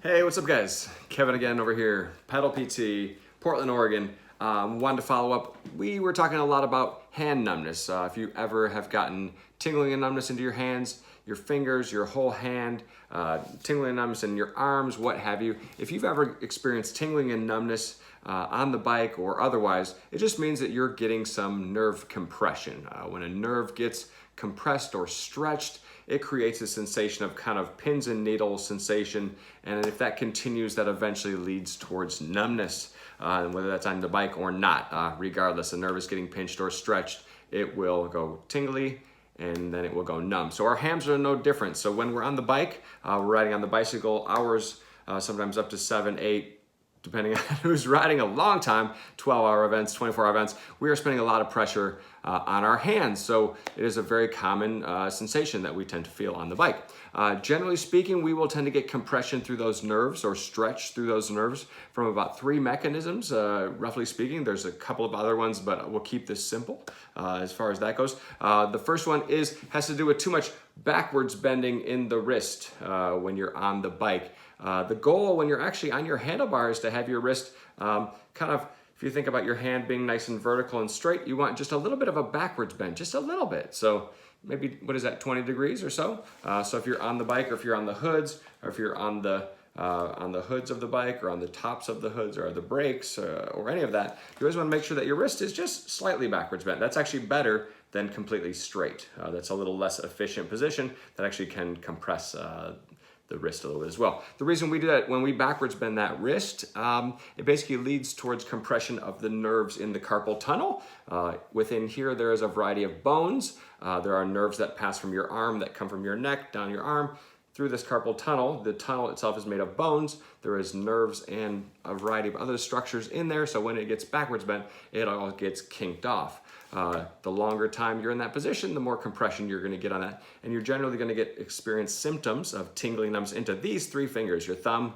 Hey, what's up guys? Kevin again over here, Pedal PT, Portland, Oregon. Wanted to follow up. We were talking a lot about hand numbness. If you ever have gotten tingling and numbness into your hands, your fingers, your whole hand, tingling and numbness in your arms, what have you. If you've ever experienced tingling and numbness on the bike or otherwise, it just means that you're getting some nerve compression. When a nerve gets compressed or stretched, it creates a sensation of kind of pins and needles sensation, and if that continues, that eventually leads towards numbness, whether that's on the bike or not. Regardless, the nerve is getting pinched or stretched, it will go tingly and then it will go numb. So our hands are no different. So when we're on the bike, we're riding on the bicycle hours, sometimes up to 7, 8, depending on who's riding a long time, 12-hour events, 24-hour events, we are spending a lot of pressure on our hands. So it is a very common sensation that we tend to feel on the bike. Generally speaking, we will tend to get compression through those nerves or stretch through those nerves from about 3 mechanisms, roughly speaking. There's a couple of other ones, but we'll keep this simple as far as that goes. The first one has to do with too much backwards bending in the wrist when you're on the bike. The goal when you're actually on your handlebar is to have your wrist if you think about your hand being nice and vertical and straight, you want just a little bit of a backwards bend, just a little bit. So maybe, what is that, 20 degrees or so? So if you're on the bike, or if you're on the hoods, or if you're on the hoods of the bike, or on the tops of the hoods, or the brakes, or any of that, you always want to make sure that your wrist is just slightly backwards bent. That's actually better than completely straight. That's a little less efficient position that actually can compress the wrist a little bit as well. The reason we do that, when we backwards bend that wrist, it basically leads towards compression of the nerves in the carpal tunnel. Within here, there is a variety of bones. There are nerves that pass from your arm, that come from your neck, down your arm, through this carpal tunnel. The tunnel itself is made of bones. There is nerves and a variety of other structures in there. So when it gets backwards bent, it all gets kinked off. The longer time you're in that position, the more compression you're going to get on that. And you're generally going to experience symptoms of tingling numbness into these 3 fingers, your thumb,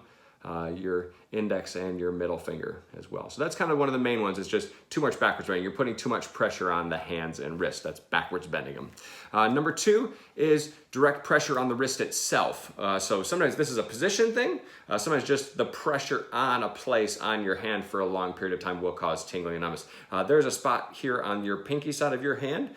your index, and your middle finger as well. So that's kind of one of the main ones. It's just too much backwards bending. You're putting too much pressure on the hands and wrist. That's backwards bending them. Number 2 is direct pressure on the wrist itself. So sometimes this is a position thing. Sometimes just the pressure on a place on your hand for a long period of time will cause tingling and numbness. There's a spot here on your pinky side of your hand.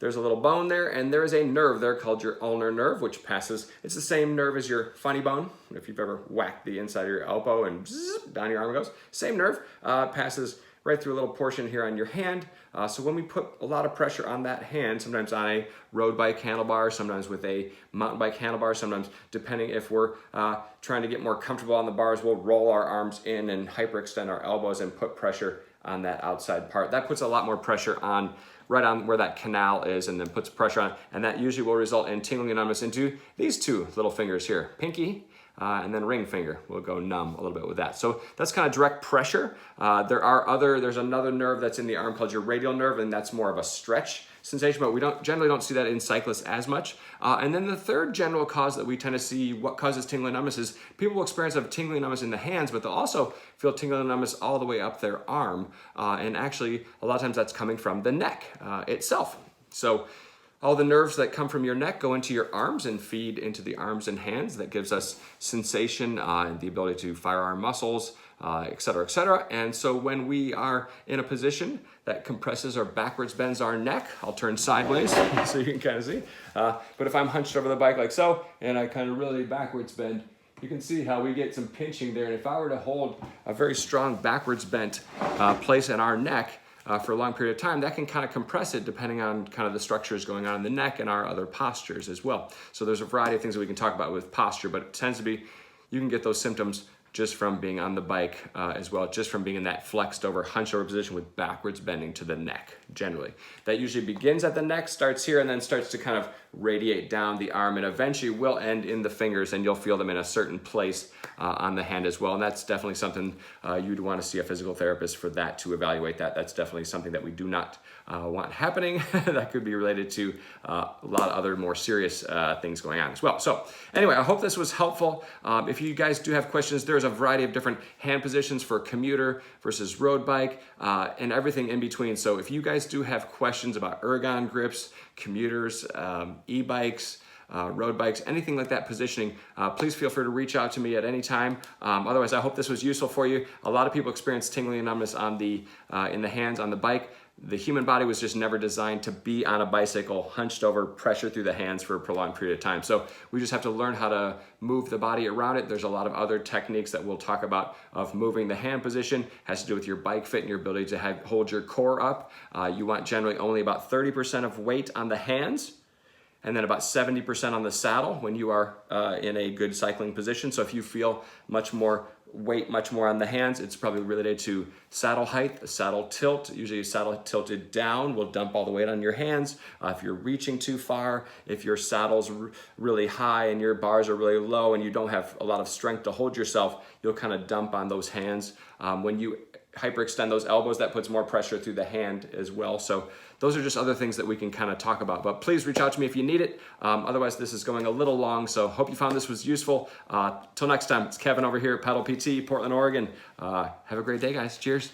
There's a little bone there, and there is a nerve there called your ulnar nerve, which passes, it's the same nerve as your funny bone. If you've ever whacked the inside of your elbow and zzz, down your arm it goes, same nerve, passes right through a little portion here on your hand. So when we put a lot of pressure on that hand, sometimes on a road bike handlebar, sometimes with a mountain bike handlebar, sometimes depending if we're trying to get more comfortable on the bars, we'll roll our arms in and hyperextend our elbows and put pressure on that outside part. That puts a lot more pressure on right on where that canal is, and then puts pressure on, and that usually will result in tingling and numbness into these 2 little fingers here, pinky and then ring finger. We'll go numb a little bit with that. So that's kind of direct pressure. There's another nerve that's in the arm called your radial nerve, and that's more of a stretch sensation, but we generally don't see that in cyclists as much. And then the third general cause that we tend to see, what causes tingling and numbness, is people will experience tingling and numbness in the hands, but they'll also feel tingling and numbness all the way up their arm. And actually, a lot of times that's coming from the neck itself. So all the nerves that come from your neck go into your arms and feed into the arms and hands. That gives us sensation and the ability to fire our muscles, et cetera, et cetera. And so when we are in a position that compresses or backwards bends our neck, I'll turn sideways so you can kind of see. But if I'm hunched over the bike like so, and I kind of really backwards bend, you can see how we get some pinching there. And if I were to hold a very strong backwards bent place in our neck, for a long period of time, that can kind of compress it depending on kind of the structures going on in the neck and our other postures as well. So there's a variety of things that we can talk about with posture, but it tends to be, you can get those symptoms just from being on the bike as well, just from being in that flexed over, hunched over position with backwards bending to the neck, generally. That usually begins at the neck, starts here, and then starts to kind of radiate down the arm, and eventually will end in the fingers, and you'll feel them in a certain place on the hand as well. And that's definitely something you'd want to see a physical therapist for that, to evaluate that. That's definitely something that we do not want happening. That could be related to a lot of other more serious things going on as well. So anyway, I hope this was helpful. If you guys do have questions, there's a variety of different hand positions for commuter versus road bike and everything in between. So if you guys do have questions about ergon grips, commuters, e-bikes, road bikes, anything like that positioning, please feel free to reach out to me at any time. Otherwise, I hope this was useful for you. A lot of people experience tingling and numbness on in the hands on the bike. The human body was just never designed to be on a bicycle, hunched over, pressure through the hands for a prolonged period of time. So we just have to learn how to move the body around it. There's a lot of other techniques that we'll talk about of moving the hand position. It has to do with your bike fit and your ability to hold your core up. You want generally only about 30% of weight on the hands, and then about 70% on the saddle when you are in a good cycling position. So if you feel much more on the hands, it's probably related to saddle height, the saddle tilt. Usually saddle tilted down will dump all the weight on your hands. If you're reaching too far, if your saddle's really high and your bars are really low and you don't have a lot of strength to hold yourself, you'll kind of dump on those hands. When you hyperextend those elbows, that puts more pressure through the hand as well. So those are just other things that we can kind of talk about. But please reach out to me if you need it. Otherwise, this is going a little long, so hope you found this was useful. Till next time, it's Kevin over here at Pedal PT, Portland, Oregon. Have a great day, guys. Cheers.